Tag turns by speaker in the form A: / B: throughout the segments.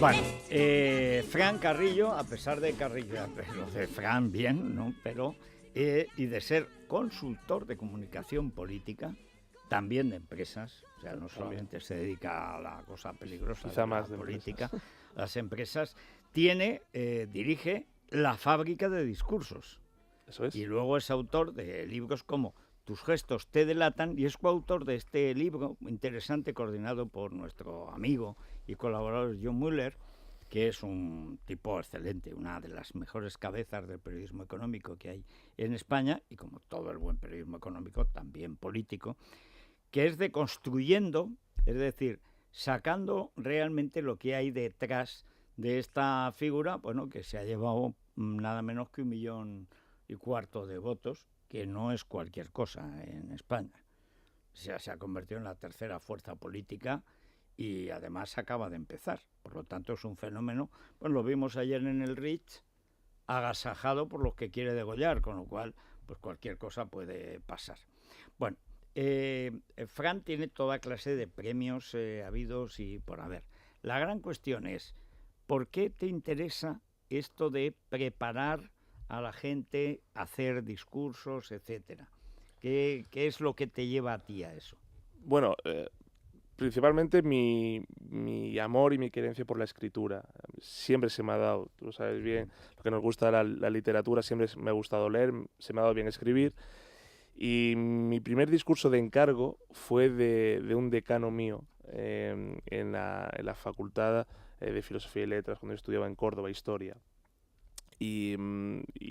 A: Bueno, Fran Carrillo, a pesar de Carrillo, lo de Fran bien, ¿no? Pero, y de ser consultor de comunicación política, también de empresas, o sea, no solamente se dedica a la cosa peligrosa
B: Quizá
A: de
B: más
A: la
B: de
A: política,
B: empresas.
A: las empresas, dirige la fábrica de discursos.
B: Eso es.
A: Y luego es autor de libros como Tus gestos te delatan y es coautor de este libro interesante coordinado por nuestro amigo y colaborador John Mueller, que es un tipo excelente, una de las mejores cabezas del periodismo económico que hay en España y como todo el buen periodismo económico, también político, que es de construyendo, es decir, sacando realmente lo que hay detrás de esta figura, bueno, que se ha llevado nada menos que 1,25 millones de votos, que no es cualquier cosa en España. O sea, se ha convertido en la tercera fuerza política y además acaba de empezar. Por lo tanto, es un fenómeno, pues lo vimos ayer en el Ritz, agasajado por los que quiere degollar, con lo cual, pues cualquier cosa puede pasar. Bueno, Fran tiene toda clase de premios habidos y por haber. La gran cuestión es, ¿por qué te interesa esto de preparar a la gente, hacer discursos, etcétera? ¿Qué es lo que te lleva a ti a eso?
B: Bueno, principalmente mi amor y mi querencia por la escritura. Siempre se me ha dado, tú lo sabes bien, lo que nos gusta la literatura, siempre me ha gustado leer, se me ha dado bien escribir. Y mi primer discurso de encargo fue de un decano mío en la Facultad de Filosofía y Letras, cuando yo estudiaba en Córdoba, Historia. Y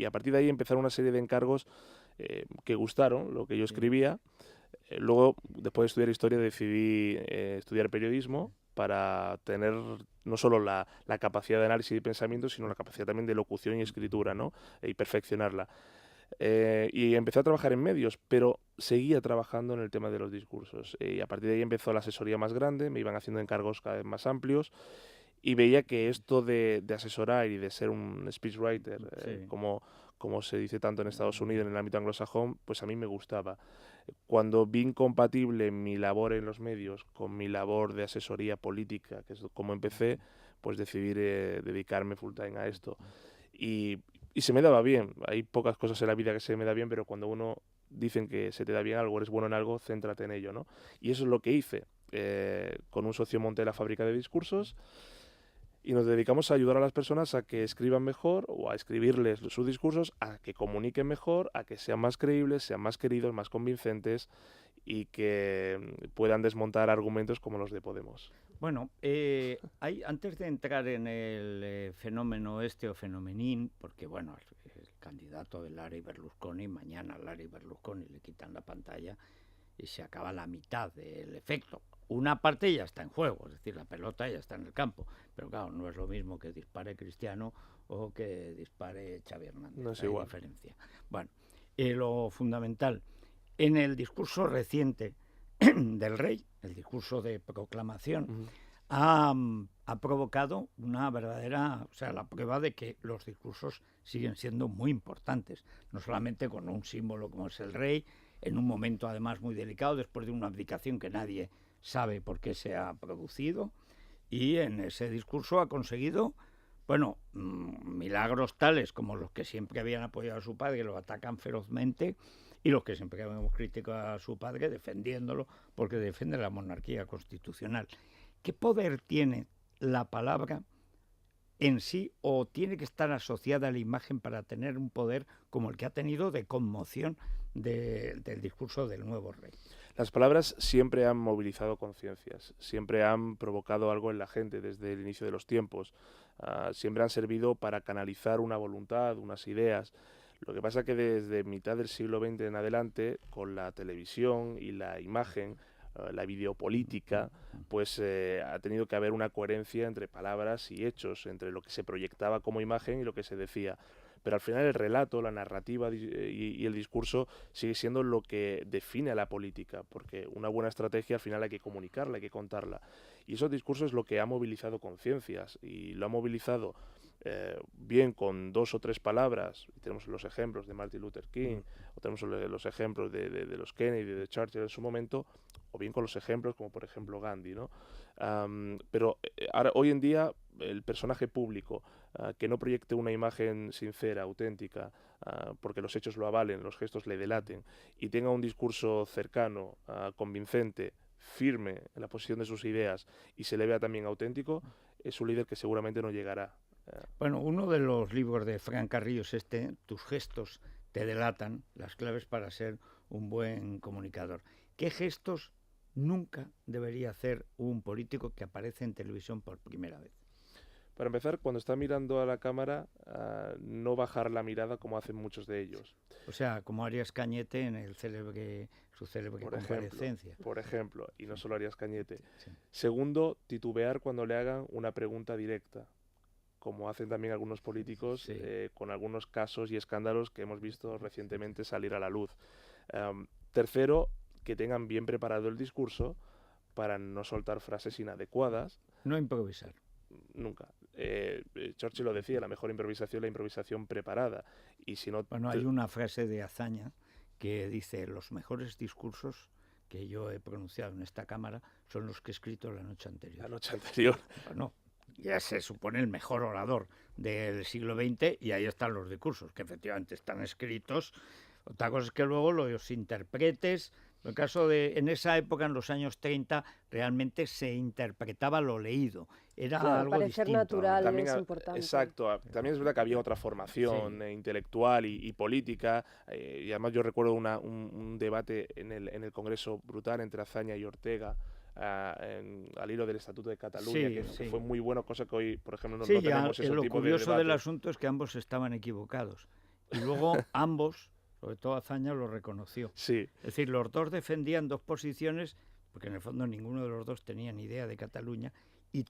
B: a partir de ahí empezaron una serie de encargos que gustaron, lo que yo escribía. Luego, después de estudiar historia, decidí estudiar periodismo para tener no solo la capacidad de análisis y pensamiento, sino la capacidad también de locución y escritura, ¿no? Y perfeccionarla. Y empecé a trabajar en medios, pero seguía trabajando en el tema de los discursos. Y a partir de ahí empezó la asesoría más grande, me iban haciendo encargos cada vez más amplios y veía que esto de asesorar y de ser un speechwriter,
A: Sí.
B: como se dice tanto en Estados Unidos, en el ámbito anglosajón, pues a mí me gustaba. Cuando vi incompatible mi labor en los medios con mi labor de asesoría política, que es como empecé, pues decidí dedicarme full time a esto. Y se me daba bien. Hay pocas cosas en la vida que se me da bien, pero cuando uno dicen que se te da bien algo, eres bueno en algo, céntrate en ello, ¿no? Y eso es lo que hice. Con un socio monté la fábrica de discursos y nos dedicamos a ayudar a las personas a que escriban mejor o a escribirles sus discursos, a que comuniquen mejor, a que sean más creíbles, sean más queridos, más convincentes y que puedan desmontar argumentos como los de Podemos.
A: Bueno, antes de entrar en el fenómeno o fenomenín, porque bueno, el candidato de Larry Berlusconi, mañana Larry Berlusconi le quitan la pantalla y se acaba la mitad del efecto. Una parte ya está en juego, es decir, la pelota ya está en el campo, pero claro, no es lo mismo que dispare Cristiano o que dispare Xavi Hernández,
B: No es
A: hay
B: igual.
A: diferencia. Bueno, lo fundamental, en el discurso reciente del rey, el discurso de proclamación, ha provocado una verdadera, o sea, la prueba de que los discursos siguen siendo muy importantes, no solamente con un símbolo como es el rey, en un momento además muy delicado, después de una abdicación que nadie sabe por qué se ha producido, y en ese discurso ha conseguido, bueno, milagros tales como los que siempre habían apoyado a su padre, lo atacan ferozmente, y los que siempre habíamos criticado a su padre defendiéndolo porque defiende la monarquía constitucional. ¿Qué poder tiene la palabra en sí o tiene que estar asociada a la imagen para tener un poder como el que ha tenido de conmoción del discurso del nuevo rey?
B: Las palabras siempre han movilizado conciencias, siempre han provocado algo en la gente desde el inicio de los tiempos, siempre han servido para canalizar una voluntad, unas ideas. Lo que pasa es que desde mitad del siglo XX en adelante, con la televisión y la imagen, la videopolítica, pues ha tenido que haber una coherencia entre palabras y hechos, entre lo que se proyectaba como imagen y lo que se decía. Pero al final el relato, la narrativa y el discurso sigue siendo lo que define a la política, porque una buena estrategia al final hay que comunicarla, hay que contarla. Y esos discursos es lo que ha movilizado conciencias y lo ha movilizado bien con 2 o 3 palabras, y tenemos los ejemplos de Martin Luther King, o tenemos los ejemplos de los Kennedy, de Churchill en su momento, o bien con los ejemplos como por ejemplo Gandhi, ¿no? Pero ahora, hoy en día, el personaje público que no proyecte una imagen sincera, auténtica, porque los hechos lo avalen, los gestos le delaten, y tenga un discurso cercano, convincente, firme en la posición de sus ideas, y se le vea también auténtico, es un líder que seguramente no llegará.
A: Bueno, uno de los libros de Fran Carrillo es este, Tus gestos te delatan, las claves para ser un buen comunicador. ¿Qué gestos nunca debería hacer un político que aparece en televisión por primera vez?
B: Para empezar, cuando está mirando a la cámara, no bajar la mirada como hacen muchos de ellos.
A: O sea, como Arias Cañete en su célebre comparecencia.
B: Por ejemplo, y no solo Arias Cañete.
A: Sí.
B: Segundo, titubear cuando le hagan una pregunta directa, como hacen también algunos políticos,
A: Sí.
B: con algunos casos y escándalos que hemos visto recientemente salir a la luz. Tercero, que tengan bien preparado el discurso para no soltar frases inadecuadas.
A: No improvisar.
B: Nunca. Churchill lo decía, la mejor improvisación es la improvisación preparada. Y si no,
A: Bueno, hay una frase de Azaña que dice: los mejores discursos que yo he pronunciado en esta cámara son los que he escrito la noche anterior.
B: La noche anterior.
A: Bueno, ya se supone el mejor orador del siglo XX y ahí están los discursos, que efectivamente están escritos. Otra cosa es que luego los interpretes. En el caso de, en esa época, en los años 30, realmente se interpretaba lo leído. Era
C: Claro,
A: algo
C: parecer
A: distinto.
C: natural
B: También,
C: es importante.
B: exacto. También es verdad que había otra formación intelectual y política. Y además yo recuerdo un debate en el Congreso brutal entre Azaña y Ortega. Al hilo del Estatuto de Cataluña, que fue muy bueno, cosa que hoy, por ejemplo, no tenemos ese
A: lo
B: tipo de
A: curioso del
B: debates.
A: asunto es que ambos estaban equivocados. Y luego ambos, sobre todo Azaña, lo reconoció.
B: Sí.
A: Es decir, los dos defendían dos posiciones, porque en el fondo ninguno de los dos tenía ni idea de Cataluña, y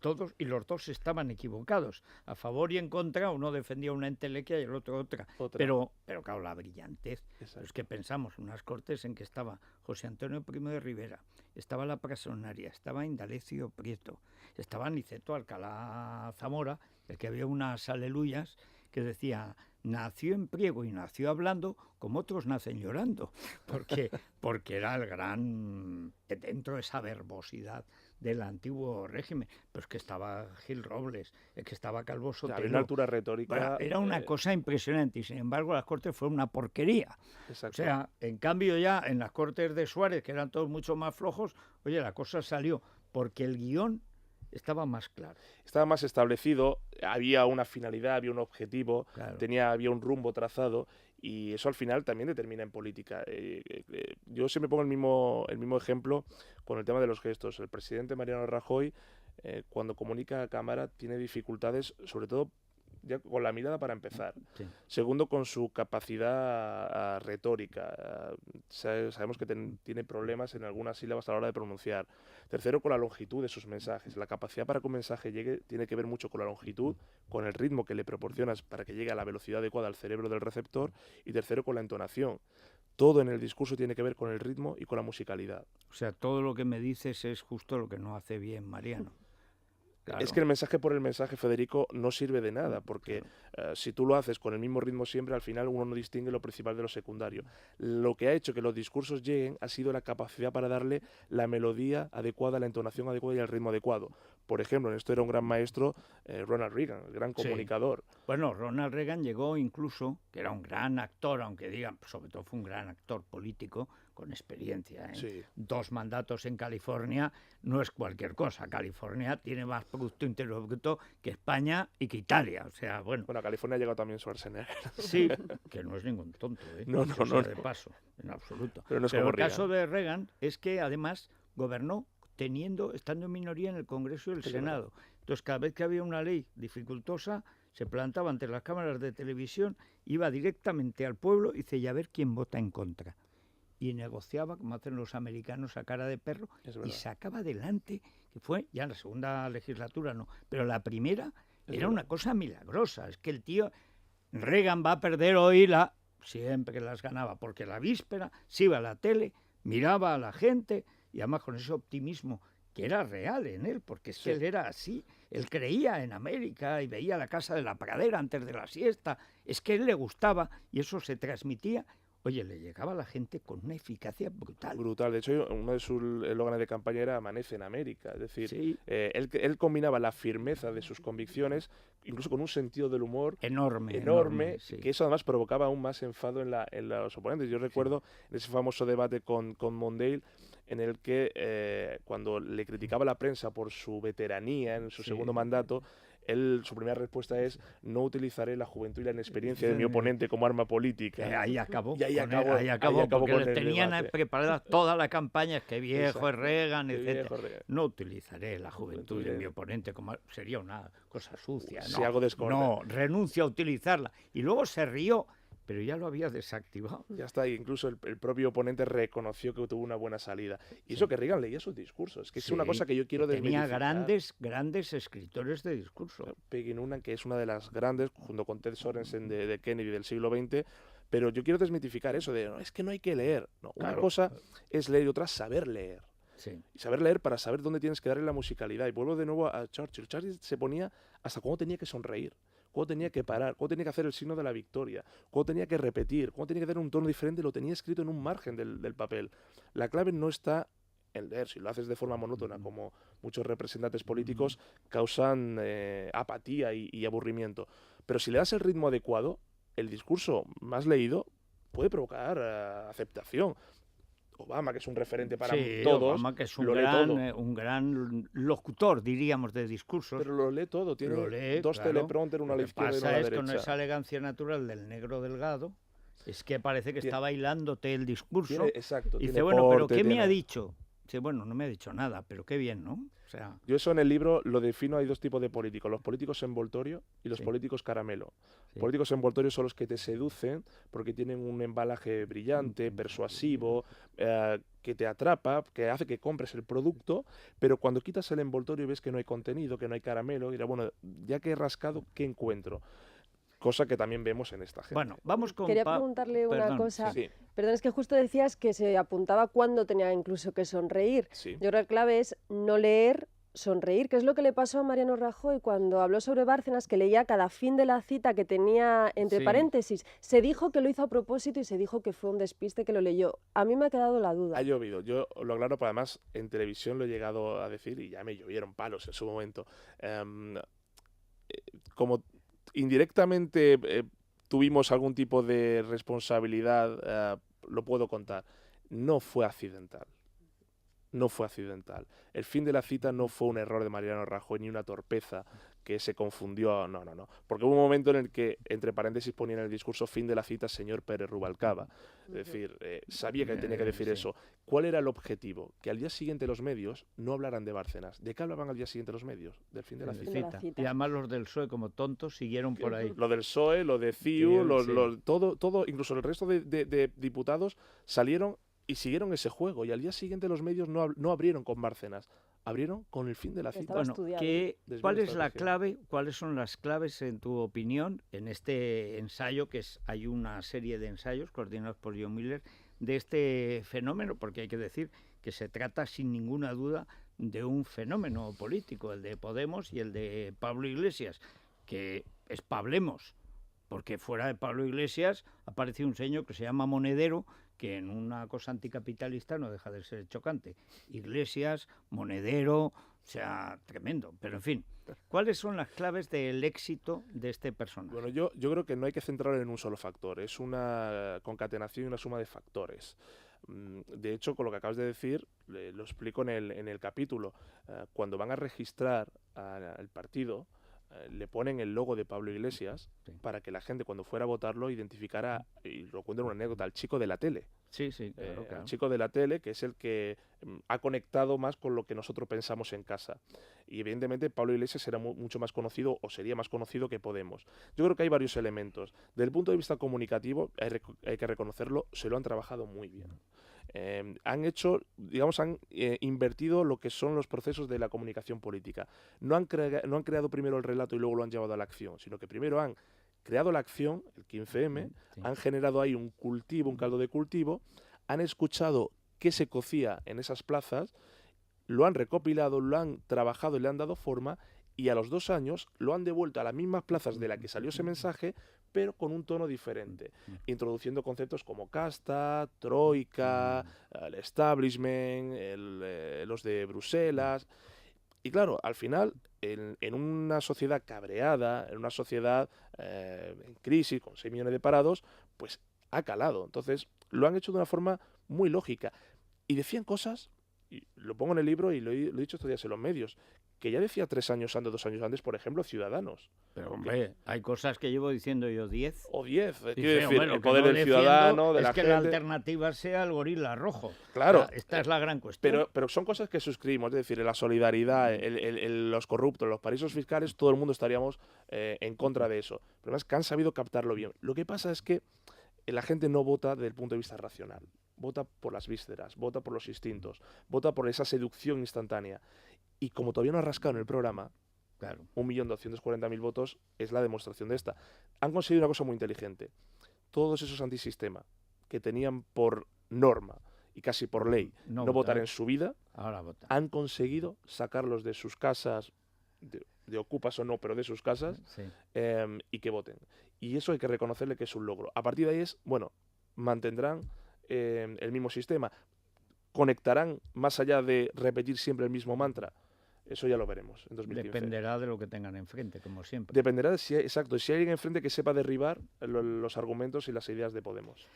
A: los dos estaban equivocados. A favor y en contra, uno defendía una entelequia y el otro otra. Pero claro, la brillantez. Es que pensamos, unas Cortes en que estaba José Antonio Primo de Rivera, estaba la Prasonaria, estaba Indalecio Prieto, estaba Aniceto Alcalá Zamora, el que había unas aleluyas que decía: nació en priego y nació hablando como otros nacen llorando, porque era el gran, dentro de esa verbosidad del antiguo régimen. Pero es que estaba Gil Robles, es que estaba Calvo Sotelo.
B: Había una altura retórica.
A: Bueno, era una cosa impresionante, y sin embargo las Cortes fue una porquería.
B: Exacto.
A: O sea, en cambio ya en las Cortes de Suárez, que eran todos mucho más flojos, oye, la cosa salió porque el guión estaba más claro.
B: Estaba más establecido, había una finalidad, había un objetivo,
A: claro.
B: Había un rumbo trazado, y eso al final también determina en política. Yo siempre pongo el mismo ejemplo con el tema de los gestos. El presidente Mariano Rajoy, cuando comunica a cámara, tiene dificultades, sobre todo ya con la mirada para empezar.
A: Sí.
B: Segundo, con su capacidad retórica. Sabemos que tiene problemas en algunas sílabas a la hora de pronunciar. Tercero, con la longitud de sus mensajes. La capacidad para que un mensaje llegue tiene que ver mucho con la longitud, con el ritmo que le proporcionas para que llegue a la velocidad adecuada al cerebro del receptor. Y tercero, con la entonación. Todo en el discurso tiene que ver con el ritmo y con la musicalidad.
A: O sea, todo lo que me dices es justo lo que no hace bien Mariano. Claro.
B: Es que el mensaje por el mensaje, Federico, no sirve de nada, porque si tú lo haces con el mismo ritmo siempre, al final uno no distingue lo principal de lo secundario. Lo que ha hecho que los discursos lleguen ha sido la capacidad para darle la melodía adecuada, la entonación adecuada y el ritmo adecuado. Por ejemplo, en esto era un gran maestro Ronald Reagan, el gran comunicador.
A: Sí. Bueno, Ronald Reagan llegó incluso, que era un gran actor, aunque digan, sobre todo fue un gran actor político, con experiencia, ¿eh?
B: Sí.
A: 2 mandatos en California no es cualquier cosa. California tiene más Producto Interior Bruto que España y que Italia. O sea, bueno.
B: Bueno, a California ha llegado también Schwarzenegger.
A: Sí, que no es ningún tonto, ¿eh?
B: No.
A: De paso, en absoluto.
B: Pero no es
A: Pero
B: como
A: el caso de Reagan es que además gobernó estando en minoría en el Congreso y el Senado. Entonces, cada vez que había una ley dificultosa, se plantaba ante las cámaras de televisión, iba directamente al pueblo y dice: y a ver quién vota en contra. Y negociaba, como hacen los americanos, a cara de perro, y sacaba adelante, que fue ya en la segunda legislatura, no, pero la primera era una cosa milagrosa. Es que el tío, Reagan va a perder hoy siempre las ganaba, porque la víspera se iba a la tele, miraba a la gente, y además con ese optimismo que era real en él, porque es
B: Sí.
A: que él era así. Él creía en América y veía la Casa de la Pradera antes de la siesta. Es que a él le gustaba y eso se transmitía. Oye, le llegaba a la gente con una eficacia brutal.
B: Brutal. De hecho, uno de sus eslóganes de campaña era Amanece en América. Es decir,
A: Sí,
B: él combinaba la firmeza de sus convicciones, incluso con un sentido del humor
A: enorme,
B: enorme,
A: sí.
B: que eso además provocaba aún más enfado en los oponentes. Yo recuerdo en ese famoso debate con Mondale, en el que cuando le criticaba a la prensa por su veteranía en su
A: Sí.
B: segundo mandato, su primera respuesta es: no utilizaré la juventud y la inexperiencia de mi oponente como arma política.
A: Ahí acabó.
B: Y ahí
A: con él,
B: acabó,
A: ahí acabó, porque
B: con
A: le
B: el
A: tenían
B: debate.
A: preparada toda la campaña. Es que viejo
B: Exacto,
A: es Reagan,
B: qué
A: etc.
B: viejo Reagan.
A: No utilizaré la juventud
B: Juventud
A: de
B: de-
A: mi oponente como sería una cosa sucia.
B: Sí,
A: No,
B: algo descortés.
A: no, renuncio a utilizarla. Y luego se rió, pero ya lo había desactivado.
B: Ya está, incluso el propio oponente reconoció que tuvo una buena salida. Y eso que Reagan leía sus discursos, que es una
A: Sí,
B: cosa que yo quiero
A: tenía
B: desmitificar.
A: grandes escritores de discurso.
B: Peggy Noonan, que es una de las grandes, junto con Ted Sorensen de Kennedy del siglo XX, pero yo quiero desmitificar eso de: no, es que no hay que leer. No, una
A: Claro.
B: cosa es leer y otra saber leer.
A: Sí.
B: Y saber leer para saber dónde tienes que darle la musicalidad. Y vuelvo de nuevo a Churchill. Churchill se ponía hasta cuándo tenía que sonreír, cuándo tenía que parar, cuándo tenía que hacer el signo de la victoria, cuándo tenía que repetir, cuándo tenía que dar un tono diferente, lo tenía escrito en un margen del papel. La clave no está en leer. Si lo haces de forma monótona, como muchos representantes políticos, causan apatía y aburrimiento. Pero si le das el ritmo adecuado, el discurso más leído puede provocar aceptación. Obama, que es un referente para
A: Sí,
B: todos,
A: Obama, que es
B: lo lee todo.
A: un gran locutor, diríamos, de discursos.
B: Pero lo lee todo, tiene
A: Lo lee,
B: dos
A: claro.
B: teleprompter, uno a la
A: Lo que
B: izquierda y uno a
A: pasa
B: la
A: es con
B: derecha.
A: esa elegancia natural del negro delgado, es que parece que
B: Tiene-
A: está bailándote el discurso.
B: Exacto.
A: Y dice,
B: tiene
A: bueno, pero
B: porte,
A: ¿qué me
B: tiene-
A: ha dicho? Dice, bueno, no me ha dicho nada, pero qué bien, ¿no? O sea,
B: Yo eso en el libro lo defino, hay dos tipos de políticos: los políticos envoltorio y los
A: Sí.
B: políticos caramelo.
A: Sí.
B: Políticos envoltorio son los que te seducen porque tienen un embalaje brillante, persuasivo, que te atrapa, que hace que compres el producto, pero cuando quitas el envoltorio y ves que no hay contenido, que no hay caramelo, dirás: bueno, ya que he rascado, ¿qué encuentro? Cosa que también vemos en esta gente.
A: bueno, vamos con...
C: Quería preguntarle una
A: Perdón,
C: cosa.
B: Sí,
C: Perdón, es que justo decías que se apuntaba cuándo tenía incluso que sonreír.
B: sí.
C: Yo creo que la clave es no leer, sonreír, que es lo que le pasó a Mariano Rajoy cuando habló sobre Bárcenas, que leía cada fin de la cita que tenía entre
A: Sí.
C: paréntesis. Se dijo que lo hizo a propósito y se dijo que fue un despiste que lo leyó. A mí me ha quedado la duda.
B: Ha llovido, yo lo aclaro, pero además en televisión lo he llegado a decir y ya me llovieron palos en su momento. Como indirectamente tuvimos algún tipo de responsabilidad, lo puedo contar. No fue accidental. No fue accidental. El fin de la cita no fue un error de Mariano Rajoy ni una torpeza que se confundió. No, no, no. Porque hubo un momento en el que, entre paréntesis, ponían en el discurso: fin de la cita, señor Pérez Rubalcaba. Es decir, sabía que tenía que decir
A: Sí.
B: eso. ¿Cuál era el objetivo? Que al día siguiente los medios no hablaran de Bárcenas. ¿De qué hablaban al día siguiente los medios? Del fin de la
A: de
B: cita.
C: de la
A: cita.
C: cita.
A: Y además los del PSOE, como tontos, siguieron por ahí.
B: Lo del PSOE, lo de CIU,
A: Sí.
B: todo, incluso el resto de diputados salieron y siguieron ese juego. Y al día siguiente los medios no abrieron con Bárcenas, abrieron con el fin de la cita.
C: Estaba
A: Bueno,
C: estudiado.
B: Desvío
A: ¿cuál
B: de
A: es la
B: estrategia.
A: clave? ¿Cuáles son las claves, en tu opinión, en este ensayo, hay una serie de ensayos coordinados por John Miller, de este fenómeno? Porque hay que decir que se trata sin ninguna duda de un fenómeno político, el de Podemos y el de Pablo Iglesias, que es Pablemos, porque fuera de Pablo Iglesias aparece un señor que se llama Monedero, que en una cosa anticapitalista no deja de ser chocante. Iglesias, Monedero, o sea, tremendo. Pero en fin, ¿cuáles son las claves del éxito de este personaje?
B: Bueno, yo creo que no hay que centrarlo en un solo factor, es una concatenación y una suma de factores. De hecho, con lo que acabas de decir, lo explico en el capítulo. Cuando van a registrar al partido, le ponen el logo de Pablo Iglesias
A: Sí.
B: para que la gente, cuando fuera a votarlo, identificara, y lo cuento en una anécdota, al chico de la tele.
A: Sí, sí, claro, claro.
B: El chico de la tele, que es el que ha conectado más con lo que nosotros pensamos en casa. Y evidentemente Pablo Iglesias será mucho más conocido, o sería más conocido, que Podemos. Yo creo que hay varios elementos. Desde el punto de vista comunicativo, hay que reconocerlo, se lo han trabajado muy bien. Han hecho, digamos, han invertido lo que son los procesos de la comunicación política. No han creado primero el relato y luego lo han llevado a la acción, sino que primero han creado la acción, el 15M,
A: Sí.
B: han generado ahí un cultivo, un caldo de cultivo, han escuchado qué se cocía en esas plazas, lo han recopilado, lo han trabajado y le han dado forma, y a los 2 años lo han devuelto a las mismas plazas de la que salió ese mensaje, pero con un tono diferente, introduciendo conceptos como casta, troika, el establishment, los de Bruselas. Y claro, al final, en una sociedad cabreada, en una sociedad en crisis, con 6 millones de parados, pues ha calado. Entonces, lo han hecho de una forma muy lógica. Y decían cosas, y lo pongo en el libro y lo he dicho estos días en los medios, que ya decía 3 años antes, 2 años antes, por ejemplo, Ciudadanos.
A: Pero hombre, hay cosas que llevo diciendo yo 10.
B: O 10, quiero
A: Dice,
B: decir,
A: bueno,
B: el
A: que
B: poder
A: no
B: del
A: defiendo
B: ciudadano, de
A: es
B: la
A: que
B: gente.
A: la alternativa sea el gorila rojo.
B: Claro.
A: O sea, esta es la gran cuestión.
B: Pero son cosas que suscribimos, es decir, la solidaridad, los corruptos, los paraísos fiscales, todo el mundo estaríamos en contra de eso. Pero es que han sabido captarlo bien. Lo que pasa es que la gente no vota desde el punto de vista racional. Vota por las vísceras, vota por los instintos, vota por esa seducción instantánea. Y como todavía no ha rascado en el programa,
A: Claro.
B: 1.240.000 votos es la demostración de esta. Han conseguido una cosa muy inteligente. Todos esos antisistema que tenían por norma y casi por ley no votar en su vida,
A: ahora votan.
B: han conseguido sacarlos de sus casas, de ocupas o no, pero de sus casas,
A: Sí.
B: y que voten. Y eso hay que reconocerle que es un logro. A partir de ahí mantendrán el mismo sistema, conectarán más allá de repetir siempre el mismo mantra. Eso ya lo veremos en 2015.
A: Dependerá de lo que tengan enfrente, como siempre.
B: Dependerá de si hay alguien enfrente que sepa derribar los argumentos y las ideas de Podemos.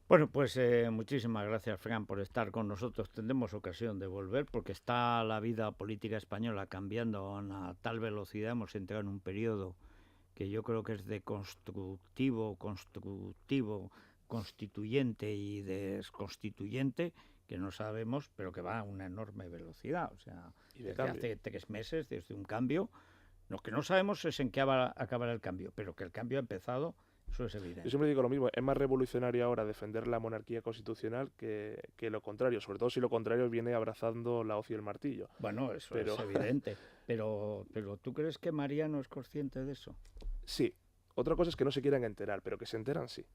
A: Bueno, pues muchísimas gracias, Fran, por estar con nosotros. Tendremos ocasión de volver porque está la vida política española cambiando a una tal velocidad. Hemos entrado en un periodo que yo creo que es de constructivo, constituyente y desconstituyente, que no sabemos, pero que va a una enorme velocidad. O sea, desde hace 3 meses, desde un cambio, lo que no sabemos es en qué acabará el cambio, pero que el cambio ha empezado, eso es evidente.
B: Yo siempre digo lo mismo, es más revolucionario ahora defender la monarquía constitucional que lo contrario, sobre todo si lo contrario viene abrazando la hoz y el martillo.
A: Bueno, eso es evidente, pero ¿tú crees que Mariano es consciente de eso?
B: Sí, otra cosa es que no se quieran enterar, pero que se enteran sí.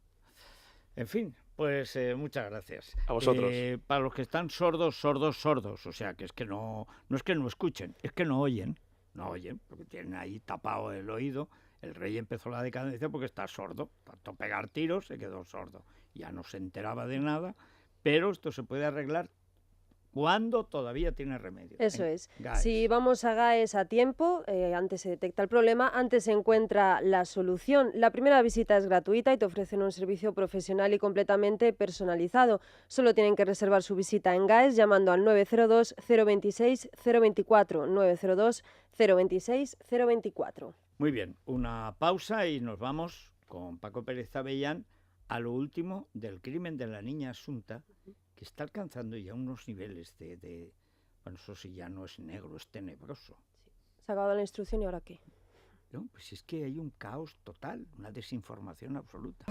A: En fin, pues muchas gracias.
B: A vosotros.
A: Para los que están sordos, o sea, que es que no es que no escuchen, es que no oyen, porque tienen ahí tapado el oído. El rey empezó la decadencia porque está sordo, tanto pegar tiros se quedó sordo, ya no se enteraba de nada, pero esto se puede arreglar cuando todavía tiene remedio.
C: Eso es.
A: GAES.
C: Si vamos a GAES a tiempo, antes se detecta el problema, antes se encuentra la solución. La primera visita es gratuita y te ofrecen un servicio profesional y completamente personalizado. Solo tienen que reservar su visita en GAES llamando al 902 026 024, 902 026 024.
A: Muy bien, una pausa y nos vamos con Paco Pérez Avellán a lo último del crimen de la niña Asunta, que está alcanzando ya unos niveles de bueno, eso sí ya no es negro, es tenebroso.
C: Se ha acabado la instrucción y ¿ahora qué?
A: No, pues es que hay un caos total, una desinformación absoluta.